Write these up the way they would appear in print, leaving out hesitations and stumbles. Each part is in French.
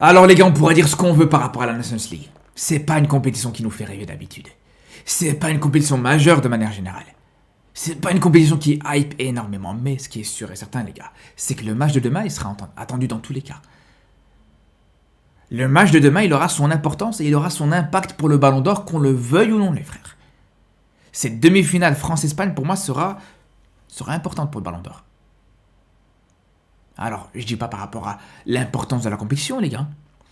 Alors les gars, on pourrait dire ce qu'on veut par rapport à la Nations League. C'est pas une compétition qui nous fait rêver d'habitude. C'est pas une compétition majeure de manière générale. C'est pas une compétition qui hype énormément. Mais ce qui est sûr et certain les gars, c'est que le match de demain, il sera attendu dans tous les cas. Le match de demain, il aura son importance et il aura son impact pour le Ballon d'Or, qu'on le veuille ou non les frères. Cette demi-finale France-Espagne, pour moi, sera importante pour le Ballon d'Or. Alors, je dis pas par rapport à l'importance de la compétition, les gars,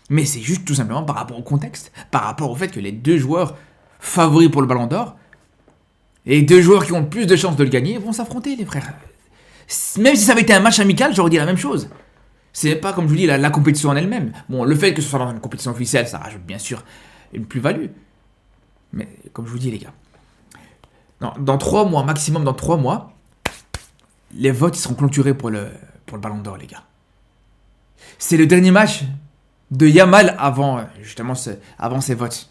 mais c'est juste tout simplement par rapport au contexte, par rapport au fait que les deux joueurs favoris pour le Ballon d'Or, et les deux joueurs qui ont le plus de chances de le gagner, vont s'affronter, les frères. Même si ça avait été un match amical, j'aurais dit la même chose. C'est pas, comme je vous dis, la compétition en elle-même. Bon, le fait que ce soit dans une compétition officielle, ça rajoute bien sûr une plus-value. Mais, comme je vous dis, les gars, dans 3 mois, maximum dans 3 mois, les votes seront clôturés pour le Ballon d'Or, les gars. C'est le dernier match de Yamal avant, justement, avant ces votes.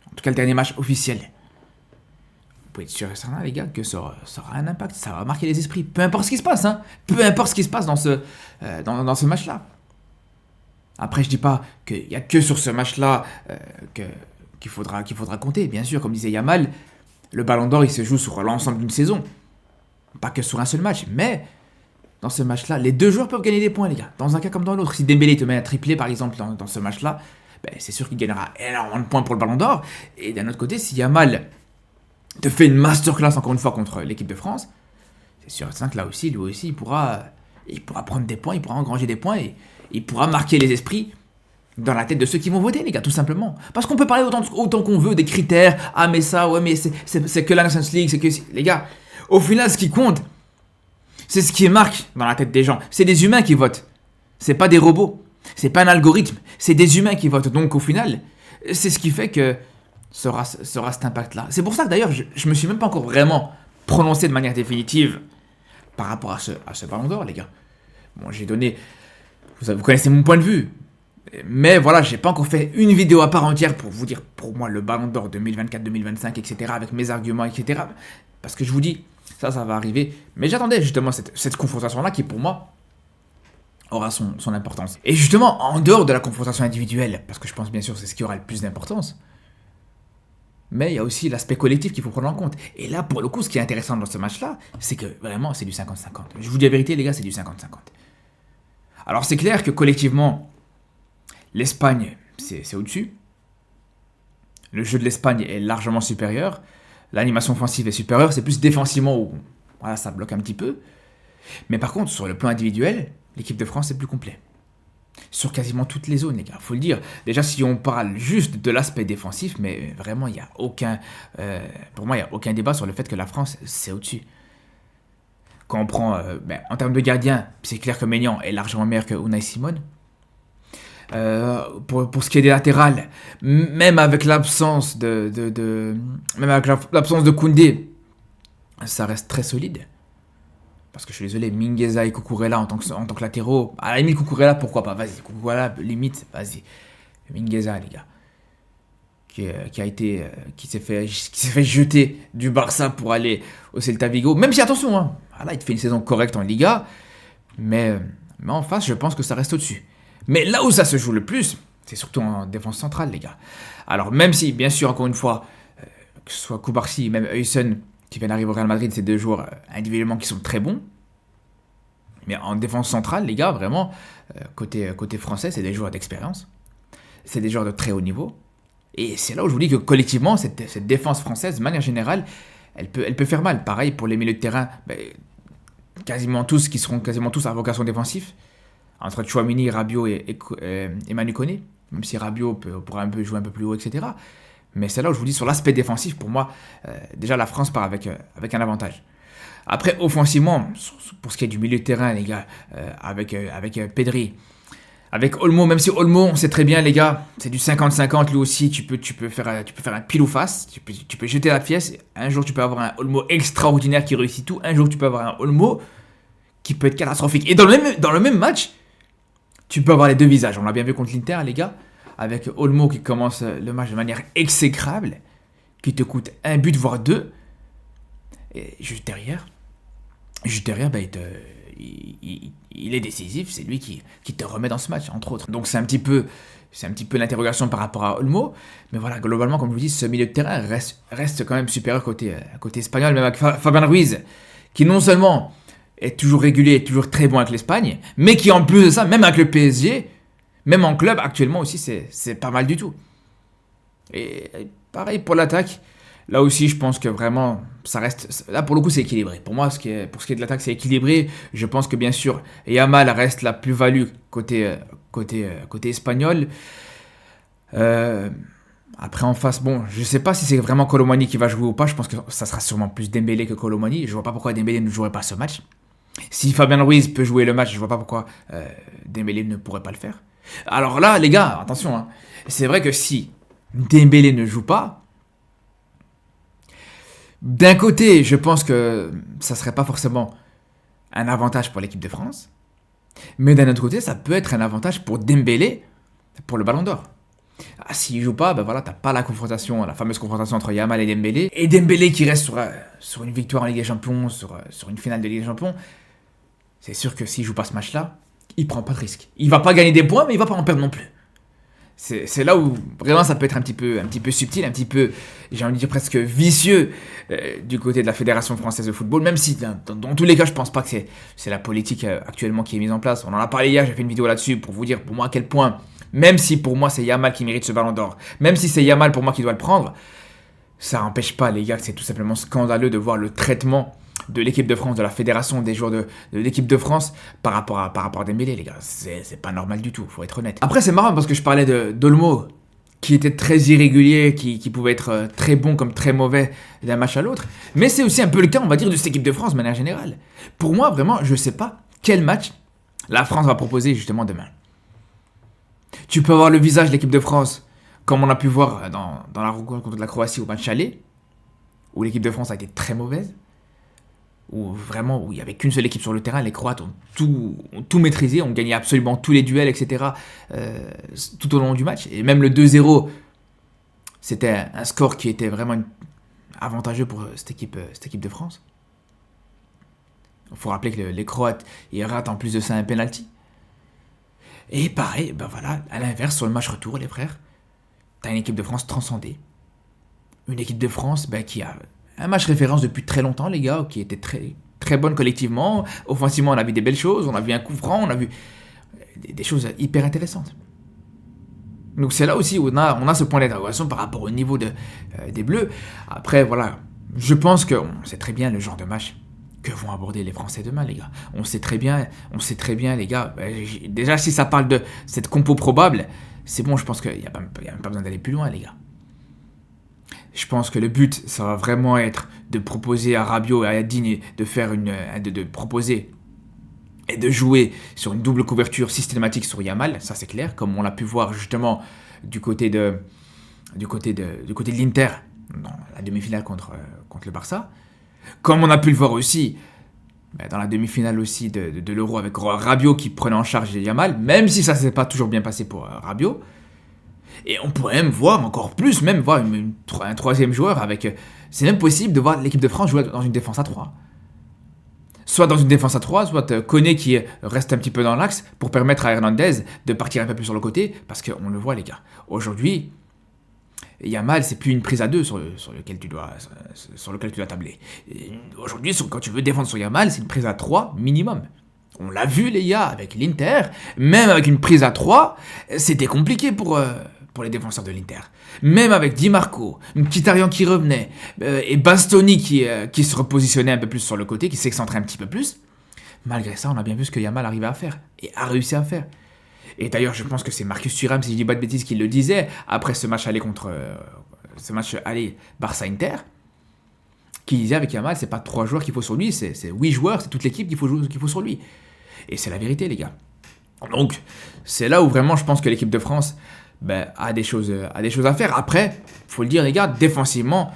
En tout cas, le dernier match officiel. Vous pouvez être sûr et certain, les gars, que ça aura un impact. Ça va marquer les esprits. Peu importe ce qui se passe, hein. Peu importe ce qui se passe dans ce match-là. Après, je dis pas qu'il n'y a que sur ce match-là qu'il faudra compter. Bien sûr, comme disait Yamal, le Ballon d'Or, il se joue sur l'ensemble d'une saison. Pas que sur un seul match, mais dans ce match-là, les deux joueurs peuvent gagner des points, les gars. Dans un cas comme dans l'autre. Si Dembélé te met un triplé, par exemple, dans ce match-là, ben, c'est sûr qu'il gagnera énormément de points pour le Ballon d'Or. Et d'un autre côté, si Yamal te fait une masterclass, encore une fois, contre l'équipe de France, c'est sûr et certain que là aussi, lui aussi, il pourra prendre des points, il pourra engranger des points et il pourra marquer les esprits dans la tête de ceux qui vont voter, les gars, tout simplement. Parce qu'on peut parler autant qu'on veut des critères. Ah, mais ça, ouais, mais c'est que la Nations League, c'est que... Les gars, au final, ce qui compte, c'est ce qui marque dans la tête des gens. C'est des humains qui votent. C'est pas des robots. C'est pas un algorithme. C'est des humains qui votent. Donc, au final, c'est ce qui fait que sera cet impact-là. C'est pour ça que, d'ailleurs, je me suis même pas encore vraiment prononcé de manière définitive par rapport à ce Ballon d'Or, les gars. Bon, j'ai donné... Vous connaissez mon point de vue. Mais voilà, j'ai pas encore fait une vidéo à part entière pour vous dire, pour moi, le Ballon d'Or 2024-2025, etc., avec mes arguments, etc. Parce que je vous dis, ça va arriver. Mais j'attendais justement cette confrontation-là qui, pour moi, aura son importance. Et justement, en dehors de la confrontation individuelle, parce que je pense bien sûr que c'est ce qui aura le plus d'importance, mais il y a aussi l'aspect collectif qu'il faut prendre en compte. Et là, pour le coup, ce qui est intéressant dans ce match-là, c'est que vraiment, c'est du 50-50. Je vous dis la vérité, les gars, c'est du 50-50. Alors, c'est clair que collectivement, l'Espagne, c'est au-dessus. Le jeu de l'Espagne est largement supérieur. L'animation offensive est supérieure. C'est plus défensivement où voilà, ça bloque un petit peu. Mais par contre, sur le plan individuel, l'équipe de France est plus complet. Sur quasiment toutes les zones, les gars, faut le dire. Déjà, si on parle juste de l'aspect défensif, mais vraiment, il n'y a aucun... pour moi, il n'y a aucun débat sur le fait que la France, c'est au-dessus. Quand on prend... en termes de gardien, c'est clair que Maignan est largement meilleur que Unai Simon. Pour ce qui est des latérales, même avec l'absence l'absence de Koundé, ça reste très solide. Parce que je suis désolé, Mingueza et Cucurella en tant que latéraux, à la limite Cucurella, pourquoi pas, vas-y, Cucurella, limite, vas-y. Mingueza, les gars, qui s'est fait jeter du Barça pour aller au Celta Vigo, même si attention, hein, voilà, il te fait une saison correcte en Liga, mais en face, je pense que ça reste au-dessus. Mais là où ça se joue le plus, c'est surtout en défense centrale, les gars. Alors même si, bien sûr, encore une fois, que ce soit Koubarsi, même Huysen, qui viennent d'arriver au Real Madrid, c'est deux joueurs individuellement qui sont très bons. Mais en défense centrale, les gars, vraiment, côté français, c'est des joueurs d'expérience. C'est des joueurs de très haut niveau. Et c'est là où je vous dis que collectivement, cette défense française, de manière générale, elle peut faire mal. Pareil pour les milieux de terrain, qui seront quasiment tous à vocation défensive. Entre Tchouaméni, Rabiot et Manu Koné. Même si Rabiot pourra jouer un peu plus haut, etc. Mais c'est là où je vous dis, sur l'aspect défensif, pour moi, déjà la France part avec un avantage. Après, offensivement, pour ce qui est du milieu de terrain, les gars, avec Pedri, avec Olmo, même si Olmo, on sait très bien, les gars, c'est du 50-50, lui aussi, tu peux faire un pile ou face, tu peux jeter la pièce. Un jour, tu peux avoir un Olmo extraordinaire qui réussit tout. Un jour, tu peux avoir un Olmo qui peut être catastrophique. Et dans le même match, tu peux avoir les deux visages. On l'a bien vu contre l'Inter, les gars. Avec Olmo qui commence le match de manière exécrable, qui te coûte un but, voire deux. Et juste derrière, il il est décisif, c'est lui qui te remet dans ce match, entre autres. Donc c'est un petit peu l'interrogation par rapport à Olmo, mais voilà, globalement, comme je vous dis, ce milieu de terrain reste quand même supérieur côté espagnol, même avec Fabian Ruiz, qui non seulement est toujours régulier, est toujours très bon avec l'Espagne, mais qui en plus de ça, même avec le PSG, même en club actuellement aussi, c'est pas mal du tout. Et pareil pour l'attaque. Là aussi, je pense que vraiment, ça reste... Là, pour le coup, c'est équilibré. Pour moi, pour ce qui est de l'attaque, c'est équilibré. Je pense que, bien sûr, Yamal reste la plus-value côté espagnol. Après, en face, bon, je sais pas si c'est vraiment Colomani qui va jouer ou pas. Je pense que ça sera sûrement plus Dembélé que Colomani. Je vois pas pourquoi Dembélé ne jouerait pas ce match. Si Fabien Ruiz peut jouer le match, je vois pas pourquoi Dembélé ne pourrait pas le faire. Alors là, les gars, attention, hein, c'est vrai que si Dembélé ne joue pas, d'un côté, je pense que ça serait pas forcément un avantage pour l'équipe de France, mais d'un autre côté, ça peut être un avantage pour Dembélé pour le Ballon d'Or. Ah, s'il joue pas, ben voilà, t'as pas la fameuse confrontation entre Yamal et Dembélé qui reste sur une victoire en Ligue des Champions, sur une finale de Ligue des Champions. C'est sûr que s'il joue pas ce match-là, il prend pas de risque. Il va pas gagner des points, mais il va pas en perdre non plus. C'est là où vraiment ça peut être un petit peu subtil, un petit peu, j'ai envie de dire presque vicieux du côté de la Fédération française de football, même si dans tous les cas je pense pas que c'est la politique actuellement qui est mise en place. On en a parlé hier, j'ai fait une vidéo là-dessus pour vous dire pour moi à quel point, même si pour moi c'est Yamal qui mérite ce ballon d'or, même si c'est Yamal pour moi qui doit le prendre, ça n'empêche pas les gars que c'est tout simplement scandaleux de voir le traitement de l'équipe de France, de la fédération des joueurs de l'équipe de France par rapport à Dembélé, les gars. C'est pas normal du tout, faut être honnête. Après, c'est marrant parce que je parlais d'Olmo, qui était très irrégulier, qui pouvait être très bon comme très mauvais d'un match à l'autre. Mais c'est aussi un peu le cas, on va dire, de cette équipe de France de manière générale. Pour moi, vraiment, je sais pas quel match la France va proposer justement demain. Tu peux avoir le visage de l'équipe de France, comme on a pu voir dans la rencontre contre la Croatie au match aller, où l'équipe de France a été très mauvaise. Où il n'y avait qu'une seule équipe sur le terrain, les Croates ont tout maîtrisé, ont gagné absolument tous les duels, etc. Tout au long du match. Et même le 2-0, c'était un score qui était vraiment avantageux pour cette équipe de France. Il faut rappeler que les Croates, ils ratent en plus de ça un penalty. Et pareil, ben voilà, à l'inverse, sur le match retour, les frères, t'as une équipe de France transcendée. Une équipe de France qui a un match référence depuis très longtemps, les gars, qui était très, très bonne collectivement. Offensivement, on a vu des belles choses, on a vu un coup franc, on a vu des choses hyper intéressantes. Donc c'est là aussi où on a ce point d'interrogation par rapport au niveau des Bleus. Après, voilà, je pense qu'on sait très bien le genre de match que vont aborder les Français demain, les gars. On sait très bien, les gars. Déjà, si ça parle de cette compo probable, c'est bon, je pense qu'il n'y a même pas besoin d'aller plus loin, les gars. Je pense que le but, ça va vraiment être de proposer à Rabiot et à Digne de proposer et de jouer sur une double couverture systématique sur Yamal, ça c'est clair, comme on l'a pu voir justement du côté de l'Inter dans la demi-finale contre le Barça, comme on a pu le voir aussi dans la demi-finale aussi de l'Euro avec Rabiot qui prenait en charge Yamal, même si ça s'est pas toujours bien passé pour Rabiot. Et on pourrait même voir encore plus, même voir un troisième joueur avec... C'est même possible de voir l'équipe de France jouer dans une défense à 3. Soit dans une défense à 3, soit Koné qui reste un petit peu dans l'axe pour permettre à Hernandez de partir un peu plus sur le côté, parce qu'on le voit les gars. Aujourd'hui, Yamal, c'est plus une prise à 2 sur lequel tu dois tabler. Aujourd'hui, quand tu veux défendre sur Yamal, c'est une prise à 3 minimum. On l'a vu les gars avec l'Inter, même avec une prise à 3, c'était compliqué pour les défenseurs de l'Inter. Même avec Di Marco, Mkhitaryan qui revenait, et Bastoni qui se repositionnait un peu plus sur le côté, qui s'excentrait un petit peu plus, malgré ça, on a bien vu ce que Yamal arrivait à faire, et a réussi à faire. Et d'ailleurs, je pense que c'est Marcus Thuram, si je dis pas de bêtises, qui le disait, après ce match aller Barça-Inter, qui disait avec Yamal, c'est pas 3 joueurs qu'il faut sur lui, c'est 8 joueurs, c'est toute l'équipe qu'il faut sur lui. Et c'est la vérité, les gars. Donc, c'est là où vraiment je pense que l'équipe de France a des choses à faire. Après, faut le dire, les gars, défensivement,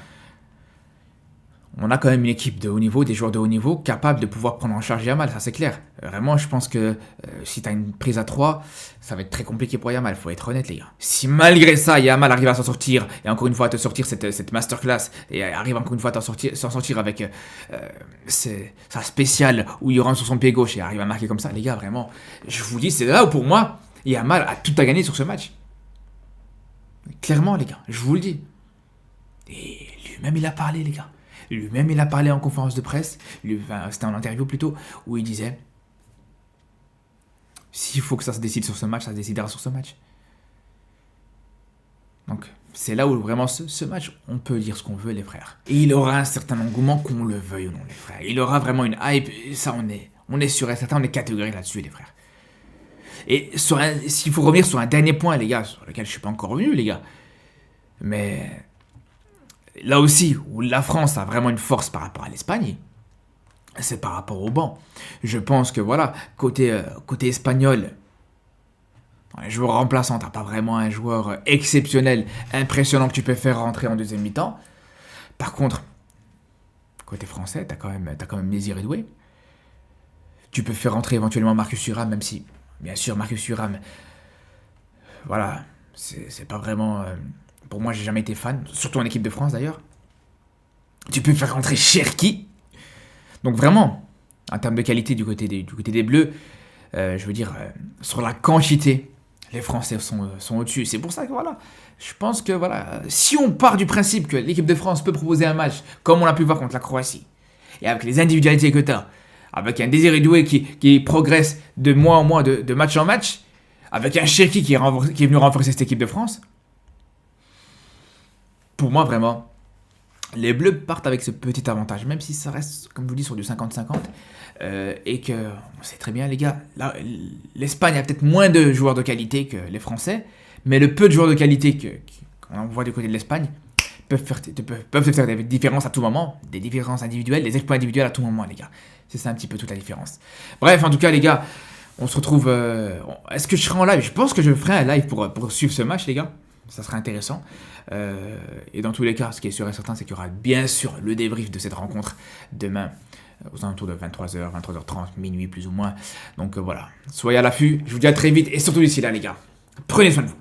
on a quand même une équipe de haut niveau, des joueurs de haut niveau, capables de pouvoir prendre en charge Yamal, ça c'est clair. Vraiment, je pense que si tu as une prise à 3, ça va être très compliqué pour Yamal, faut être honnête les gars. Si malgré ça, Yamal arrive à s'en sortir, et encore une fois à te sortir cette masterclass, et arrive encore une fois à s'en sortir avec sa spéciale, où il rentre sur son pied gauche et arrive à marquer comme ça, les gars, vraiment, je vous dis, c'est là où pour moi, Yamal a tout à gagner sur ce match. Clairement les gars, je vous le dis. Et lui-même il a parlé les gars. Lui-même, il a parlé en conférence de presse, c'était en interview plutôt, où il disait s'il faut que ça se décide sur ce match, ça se décidera sur ce match. Donc, c'est là où vraiment ce match, on peut dire ce qu'on veut, les frères. Et il aura un certain engouement, qu'on le veuille ou non, les frères. Il aura vraiment une hype, et ça, on est sûr et certain, on est catégorique là-dessus, les frères. Et s'il faut revenir sur un dernier point, les gars, sur lequel je suis pas encore revenu, les gars, mais là aussi, où la France a vraiment une force par rapport à l'Espagne, c'est par rapport au banc. Je pense que voilà, côté espagnol, un joueur remplaçant, t'as pas vraiment un joueur exceptionnel, impressionnant que tu peux faire rentrer en deuxième mi-temps. Par contre, côté français, t'as quand même Désiré Doué. Tu peux faire rentrer éventuellement Marcus Thuram, même si, bien sûr, Marcus Thuram, voilà, c'est pas vraiment... pour moi, j'ai jamais été fan, surtout en équipe de France d'ailleurs. Tu peux faire rentrer Cherki. Donc vraiment, en termes de qualité du côté des Bleus, je veux dire, sur la quantité, les Français sont au-dessus. C'est pour ça que voilà, je pense que voilà, si on part du principe que l'équipe de France peut proposer un match, comme on l'a pu voir contre la Croatie, et avec les individualités que tu as, avec un Désiré Doué qui progresse de mois en mois, de match en match, avec un Cherki qui est venu renforcer cette équipe de France, pour moi, vraiment, les Bleus partent avec ce petit avantage, même si ça reste, comme je vous dis, sur du 50-50. Et que, on sait très bien, les gars, là, l'Espagne a peut-être moins de joueurs de qualité que les Français, mais le peu de joueurs de qualité qu'on voit du côté de l'Espagne peuvent te faire des différences à tout moment, des différences individuelles, des exploits individuels à tout moment, les gars. C'est ça un petit peu toute la différence. Bref, en tout cas, les gars, on se retrouve... Est-ce que je serai en live? Je pense que je ferai un live pour suivre ce match, les gars. Ça sera intéressant. Et dans tous les cas, ce qui est sûr et certain, c'est qu'il y aura bien sûr le débrief de cette rencontre demain aux alentours de 23h, 23h30, minuit plus ou moins. Donc voilà, soyez à l'affût. Je vous dis à très vite et surtout d'ici là, les gars, prenez soin de vous.